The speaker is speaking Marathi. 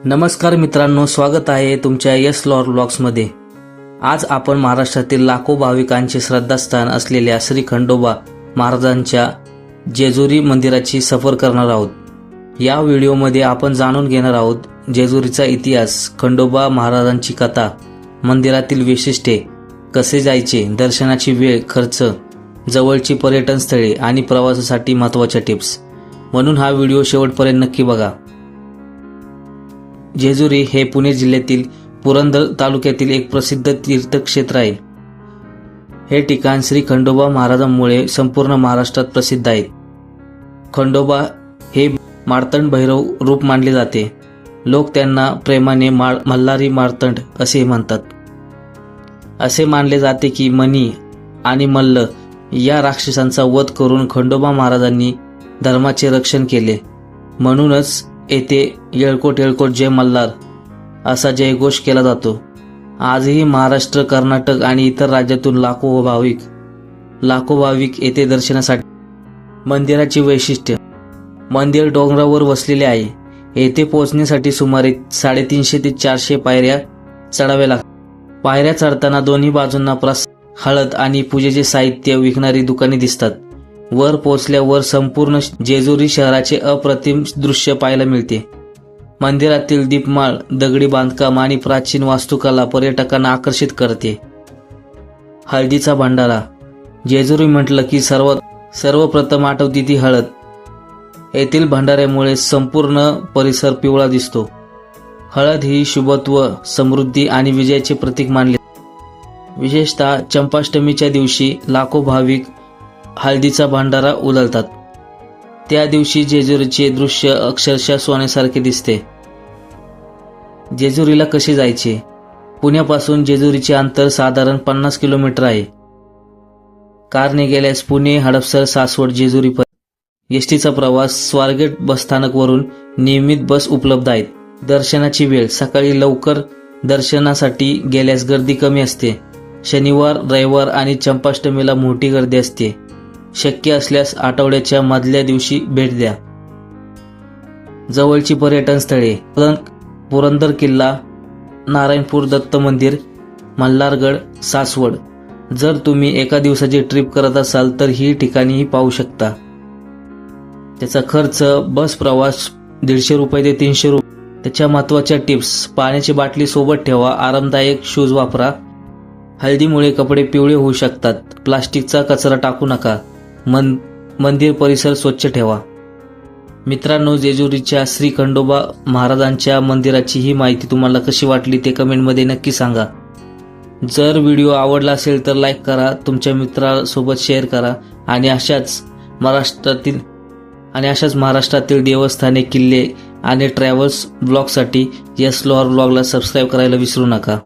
नमस्कार मित्रांनो, स्वागत आहे तुमच्या यस लॉर ब्लॉग्समध्ये। आज आपण महाराष्ट्रातील लाखो भाविकांचे श्रद्धास्थान असलेल्या श्री खंडोबा महाराजांच्या जेजुरी मंदिराची सफर करणार आहोत। या व्हिडिओमध्ये आपण जाणून घेणार आहोत जेजुरीचा इतिहास, खंडोबा महाराजांची कथा, मंदिरातील वैशिष्ट्ये, कसे जायचे, दर्शनाची वेळ, खर्च, जवळची पर्यटन स्थळे आणि प्रवासासाठी महत्त्वाच्या टिप्स। म्हणून हा व्हिडिओ शेवटपर्यंत नक्की बघा। जेजुरी हे पुणे जिल्ह्यातील पुरंदर तालुक्यातील एक प्रसिद्ध तीर्थक्षेत्र आहे। हे ठिकाण श्री खंडोबा महाराजांमुळे संपूर्ण महाराष्ट्रात प्रसिद्ध आहे। खंडोबा हे मार्तंड भैरव रूप मानले जाते। लोक त्यांना प्रेमाने मल्हारी मार्तंड असे म्हणतात। असे मानले जाते की मणी आणि मल्ल या राक्षसांचा वध करून खंडोबा महाराजांनी धर्माचे रक्षण केले। म्हणूनच येथे येळकोट येळकोट जय मल्हार असा जयघोष केला जातो। आजही महाराष्ट्र, कर्नाटक आणि इतर राज्यातून लाखो भाविक येथे दर्शनासाठी। मंदिराची वैशिष्ट्य: मंदिर डोंगरावर वसलेले आहे। येथे पोहोचण्यासाठी सुमारे 350 ते 400 पायऱ्या चढाव्या लागतात। पायऱ्या चढताना दोन्ही बाजूंना हळद आणि पूजेचे साहित्य विकणारी दुकाने दिसतात। वर पोहोचल्यावर संपूर्ण जेजुरी शहराचे अप्रतिम दृश्य पाहायला मिळते। मंदिरातील दीपमाळ, दगडी बांधकाम आणि प्राचीन वास्तुकला पर्यटकांना आकर्षित करते। हळदीचा भंडारा: जेजुरी म्हटलं की सर्वप्रथम आठवते ती हळद। येथील भंडाऱ्यामुळे संपूर्ण परिसर पिवळा दिसतो। हळद ही शुभत्व, समृद्धी आणि विजयाचे प्रतीक मानले। विशेषतः चंपाष्टमीच्या दिवशी लाखो भाविक हळदीचा भंडारा उधळतात। त्या दिवशी जेजुरीचे दृश्य अक्षरशः सोन्यासारखे दिसते। जेजुरीला कसे जायचे? पुण्यापासून जेजुरीचे अंतर साधारण 50 किलोमीटर आहे। कारने गेल्यास पुणे, हडपसर, सासवड, जेजुरी पर्यंत। एसटीचा प्रवास: स्वारगेट बसस्थानकवरून नियमित बस उपलब्ध आहेत। दर्शनाची वेळ: सकाळी लवकर दर्शनासाठी गेल्यास गर्दी कमी असते। शनिवार, रविवार आणि चंपाष्टमीला मोठी गर्दी असते। शक्य असल्यास आठवड्याच्या मधल्या दिवशी भेट द्या। जवळची पर्यटन स्थळे: पुरंदर किल्ला, नारायणपूर दत्त मंदिर, मल्हारगड, सासवड। जर तुम्ही एका दिवसाची ट्रिप करत असाल तर ही ठिकाणीही पाहू शकता। त्याचा खर्च: बस प्रवास 150 रुपये ते 300 रुपये। त्याच्या महत्त्वाच्या टिप्स: पाण्याची बाटली सोबत ठेवा, आरामदायक शूज वापरा, हळदीमुळे कपडे पिवळे होऊ शकतात, प्लास्टिकचा कचरा टाकू नका, मंदिर परिसर स्वच्छ ठेवा। मित्रांनो, जेजुरीच्या श्री खंडोबा महाराजांच्या मंदिराची ही माहिती तुम्हाला कशी वाटली ते कमेंटमध्ये नक्की सांगा। जर व्हिडिओ आवडला असेल तर लाईक करा, तुमच्या मित्रांसोबत शेअर करा आणि अशाच महाराष्ट्रातील देवस्थाने, किल्ले आणि ट्रॅव्हल्स ब्लॉगसाठी यस लॉर ब्लॉगला सबस्क्राईब करायला विसरू नका।